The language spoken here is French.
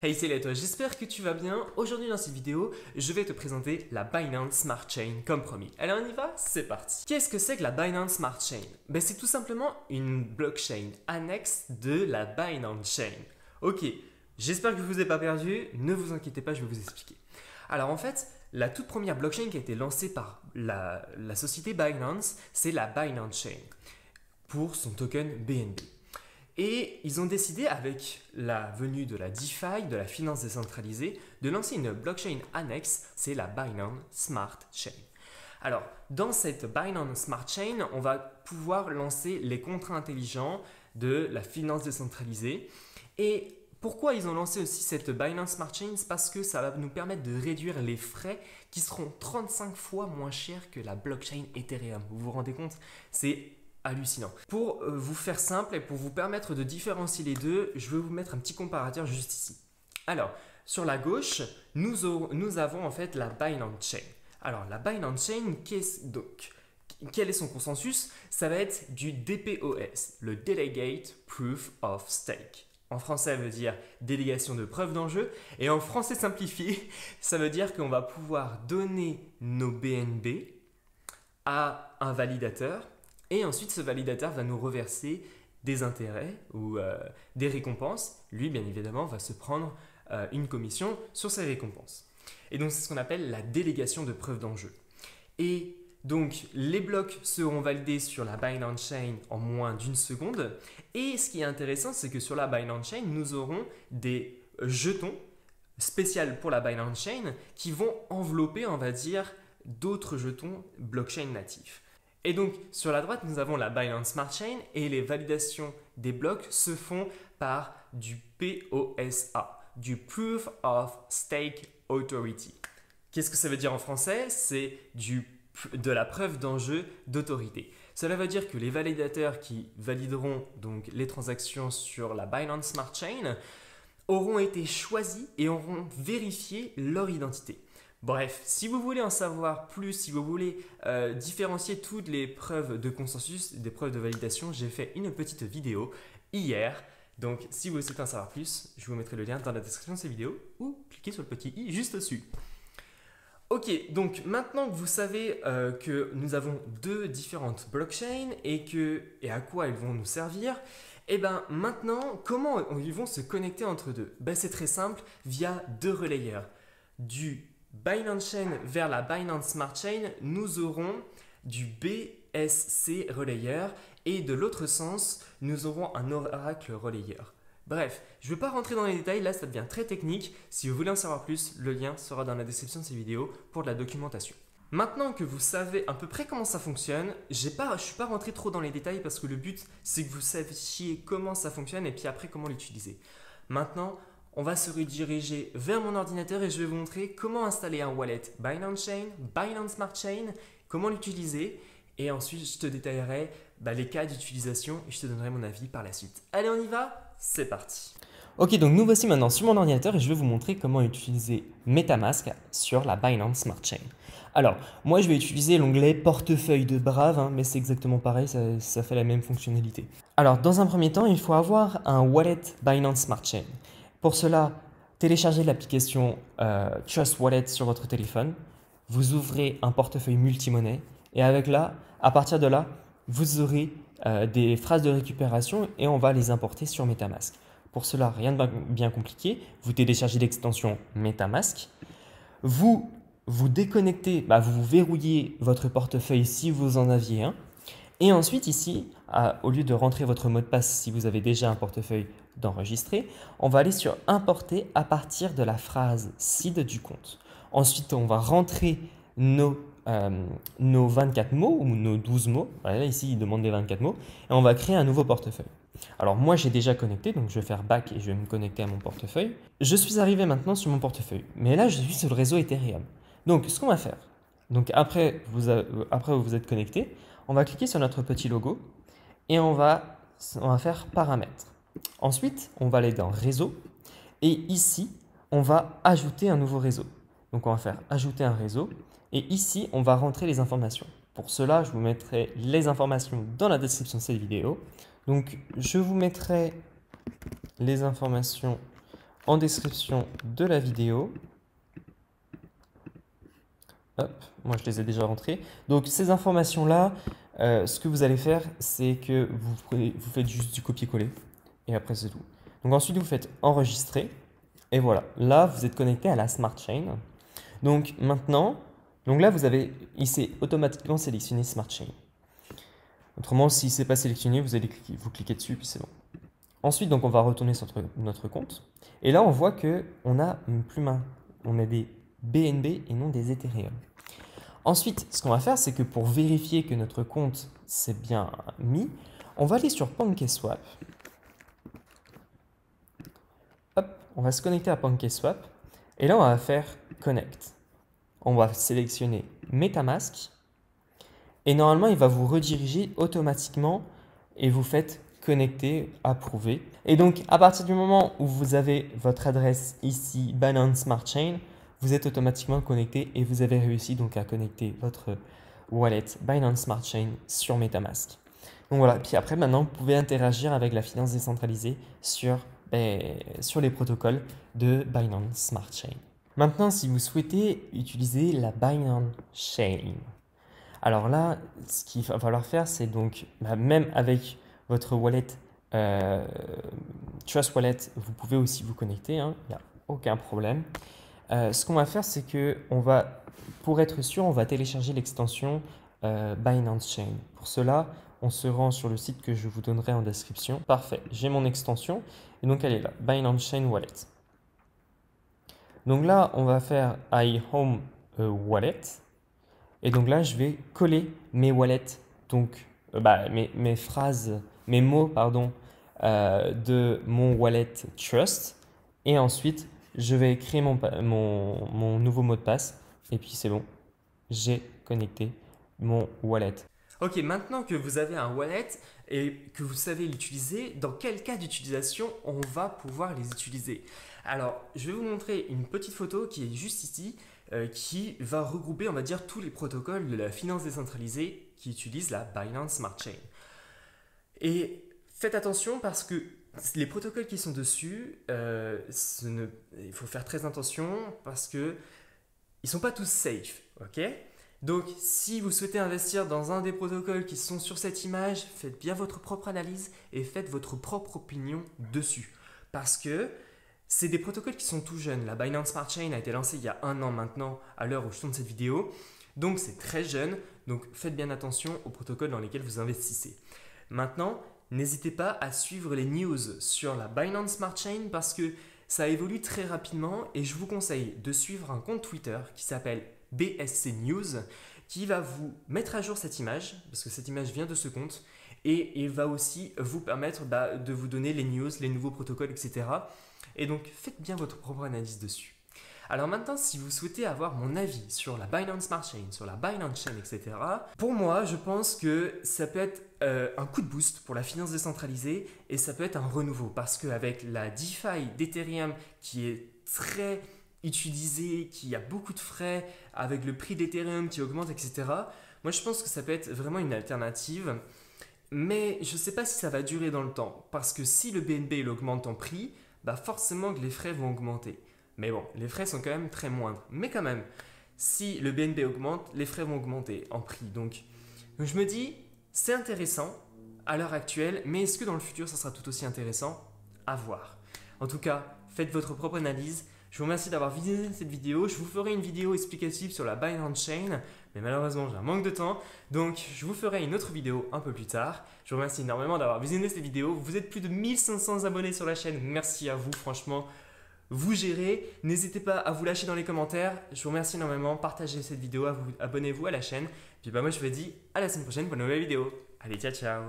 Hey, salut à toi, j'espère que tu vas bien. Aujourd'hui dans cette vidéo, je vais te présenter la Binance Smart Chain comme promis. Allez, on y va? C'est parti. Qu'est-ce que c'est que la Binance Smart Chain? C'est tout simplement une blockchain annexe de la Binance Chain. Ok, j'espère que je ne vous ai pas perdu, ne vous inquiétez pas, je vais vous expliquer. Alors en fait, la toute première blockchain qui a été lancée par la société Binance, c'est la Binance Chain pour son token BNB. Et ils ont décidé, avec la venue de la DeFi, de la finance décentralisée, de lancer une blockchain annexe, c'est la Binance Smart Chain. Alors, dans cette Binance Smart Chain, on va pouvoir lancer les contrats intelligents de la finance décentralisée. Et pourquoi ils ont lancé aussi cette Binance Smart Chain? C'est parce que ça va nous permettre de réduire les frais qui seront 35 fois moins chers que la blockchain Ethereum. Vous vous rendez compte? C'est hallucinant. Pour vous faire simple et pour vous permettre de différencier les deux, je vais vous mettre un petit comparateur juste ici. Alors, sur la gauche, nous avons en fait la Binance Chain. Alors, la Binance Chain, quel est son consensus? Ça va être du DPoS, le Delegate Proof of Stake. En français, ça veut dire délégation de preuve d'enjeu. Et en français simplifié, ça veut dire qu'on va pouvoir donner nos BNB à un validateur. Et ensuite, ce validateur va nous reverser des intérêts ou des récompenses. Lui, bien évidemment, va se prendre une commission sur ces récompenses. Et donc, c'est ce qu'on appelle la délégation de preuve d'enjeu. Et donc, les blocs seront validés sur la Binance Chain en moins d'une seconde. Et ce qui est intéressant, c'est que sur la Binance Chain, nous aurons des jetons spéciaux pour la Binance Chain qui vont envelopper, on va dire, d'autres jetons blockchain natifs. Et donc, sur la droite, nous avons la Binance Smart Chain et les validations des blocs se font par du POSA, du Proof of Stake Authority. Qu'est-ce que ça veut dire en français? C'est de la preuve d'enjeu d'autorité. Cela veut dire que les validateurs qui valideront donc les transactions sur la Binance Smart Chain auront été choisis et auront vérifié leur identité. Bref, si vous voulez en savoir plus, si vous voulez différencier toutes les preuves de consensus, des preuves de validation, j'ai fait une petite vidéo hier. Donc, si vous souhaitez en savoir plus, je vous mettrai le lien dans la description de cette vidéo ou cliquez sur le petit i juste dessus. Ok, donc maintenant que vous savez que nous avons deux différentes blockchains et à quoi elles vont nous servir, et bien maintenant, comment ils vont se connecter entre deux? C'est très simple, via deux relayeurs. Du Binance Chain vers la Binance Smart Chain, nous aurons du BSC relayeur et de l'autre sens, nous aurons un Oracle relayeur. Bref, je ne vais pas rentrer dans les détails, là ça devient très technique. Si vous voulez en savoir plus, le lien sera dans la description de cette vidéo pour de la documentation. Maintenant que vous savez à peu près comment ça fonctionne, je ne suis pas rentré trop dans les détails parce que le but c'est que vous sachiez comment ça fonctionne et puis après comment l'utiliser. Maintenant, on va se rediriger vers mon ordinateur et je vais vous montrer comment installer un wallet Binance Chain, Binance Smart Chain, comment l'utiliser et ensuite je te détaillerai les cas d'utilisation et je te donnerai mon avis par la suite. Allez, on y va? C'est parti. Ok, donc nous voici maintenant sur mon ordinateur et je vais vous montrer comment utiliser MetaMask sur la Binance Smart Chain. Alors, moi je vais utiliser l'onglet portefeuille de Brave, mais c'est exactement pareil, ça fait la même fonctionnalité. Alors, dans un premier temps, il faut avoir un wallet Binance Smart Chain. Pour cela, téléchargez l'application Trust Wallet sur votre téléphone. Vous ouvrez un portefeuille multimonnaie et à partir de là, vous aurez des phrases de récupération et on va les importer sur MetaMask. Pour cela, rien de bien compliqué. Vous téléchargez l'extension MetaMask. Vous déconnectez, vous verrouillez votre portefeuille si vous en aviez un. Et ensuite ici, au lieu de rentrer votre mot de passe si vous avez déjà un portefeuille d'enregistrer, on va aller sur importer à partir de la phrase seed du compte. Ensuite, on va rentrer nos 24 mots ou nos 12 mots. Voilà, ici, il demande les 24 mots. Et on va créer un nouveau portefeuille. Alors moi, j'ai déjà connecté, donc je vais faire back et je vais me connecter à mon portefeuille. Je suis arrivé maintenant sur mon portefeuille. Mais là, je suis sur le réseau Ethereum. Donc, ce qu'on va faire, donc après vous êtes connecté, on va cliquer sur notre petit logo et on va faire paramètres. Ensuite, on va aller dans réseau et ici, on va ajouter un nouveau réseau. Donc, on va faire ajouter un réseau et ici, on va rentrer les informations. Pour cela, je vous mettrai les informations dans la description de cette vidéo. Donc, je vous mettrai les informations en description de la vidéo. Hop, moi je les ai déjà rentrées. Donc ces informations-là, ce que vous allez faire, c'est que vous faites juste du copier-coller et après c'est tout. Donc ensuite vous faites enregistrer et voilà. Là vous êtes connecté à la Smart Chain. Donc maintenant, là il s'est automatiquement sélectionné Smart Chain. Autrement, si ce n'est pas sélectionné, vous cliquez dessus puis c'est bon. Ensuite, donc on va retourner sur notre compte et là on voit que on a on a des BNB et non des Ethereum. Ensuite, ce qu'on va faire, c'est que pour vérifier que notre compte s'est bien mis, on va aller sur PancakeSwap. Hop, on va se connecter à PancakeSwap. Et là, on va faire Connect. On va sélectionner MetaMask. Et normalement, il va vous rediriger automatiquement et vous faites connecter, approuver. Et donc, à partir du moment où vous avez votre adresse ici, Binance Smart Chain, vous êtes automatiquement connecté et vous avez réussi donc à connecter votre wallet Binance Smart Chain sur MetaMask. Donc voilà, puis après maintenant vous pouvez interagir avec la finance décentralisée sur les protocoles de Binance Smart Chain. Maintenant, si vous souhaitez utiliser la Binance Chain, alors là, ce qu'il va falloir faire, c'est donc même avec votre wallet Trust Wallet, vous pouvez aussi vous connecter, hein, il n'y a aucun problème. Ce qu'on va faire, c'est que pour être sûr, on va télécharger l'extension Binance Chain. Pour cela, on se rend sur le site que je vous donnerai en description. Parfait, j'ai mon extension et donc elle est là, Binance Chain Wallet. Donc là, on va faire iHome Wallet et donc là, je vais coller mes wallets, donc mes mots, pardon, de mon wallet Trust et ensuite je vais créer mon nouveau mot de passe et puis c'est bon, j'ai connecté mon wallet. Ok, maintenant que vous avez un wallet et que vous savez l'utiliser, dans quel cas d'utilisation on va pouvoir les utiliser? Alors, je vais vous montrer une petite photo qui est juste ici, qui va regrouper, on va dire, tous les protocoles de la finance décentralisée qui utilisent la Binance Smart Chain. Et faites attention parce que les protocoles qui sont dessus, il faut faire très attention parce que ils sont pas tous safe, ok? Donc, si vous souhaitez investir dans un des protocoles qui sont sur cette image, faites bien votre propre analyse et faites votre propre opinion dessus. Parce que c'est des protocoles qui sont tout jeunes. La Binance Smart Chain a été lancée il y a 1 an maintenant, à l'heure où je tourne cette vidéo. Donc, c'est très jeune. Donc, faites bien attention aux protocoles dans lesquels vous investissez. Maintenant, n'hésitez pas à suivre les news sur la Binance Smart Chain parce que ça évolue très rapidement et je vous conseille de suivre un compte Twitter qui s'appelle BSC News qui va vous mettre à jour cette image parce que cette image vient de ce compte et il va aussi vous permettre de vous donner les news, les nouveaux protocoles, etc. Et donc faites bien votre propre analyse dessus. Alors maintenant, si vous souhaitez avoir mon avis sur la Binance Smart Chain, sur la Binance Chain, etc., pour moi, je pense que ça peut être un coup de boost pour la finance décentralisée et ça peut être un renouveau parce qu'avec la DeFi d'Ethereum qui est très utilisée, qui a beaucoup de frais, avec le prix d'Ethereum qui augmente, etc., moi je pense que ça peut être vraiment une alternative. Mais je ne sais pas si ça va durer dans le temps parce que si le BNB il augmente en prix, forcément que les frais vont augmenter. Mais bon, les frais sont quand même très moindres. Mais quand même, si le BNB augmente, les frais vont augmenter en prix. Donc je me dis, c'est intéressant à l'heure actuelle, mais est-ce que dans le futur, ça sera tout aussi intéressant? À voir. En tout cas, faites votre propre analyse. Je vous remercie d'avoir visionné cette vidéo. Je vous ferai une vidéo explicative sur la Binance Chain, mais malheureusement, j'ai un manque de temps. Donc, je vous ferai une autre vidéo un peu plus tard. Je vous remercie énormément d'avoir visionné cette vidéo. Vous êtes plus de 1500 abonnés sur la chaîne. Merci à vous, franchement. Vous gérez, n'hésitez pas à vous lâcher dans les commentaires, je vous remercie énormément, partagez cette vidéo, abonnez-vous à la chaîne, puis moi je vous dis à la semaine prochaine pour une nouvelle vidéo. Allez, ciao ciao.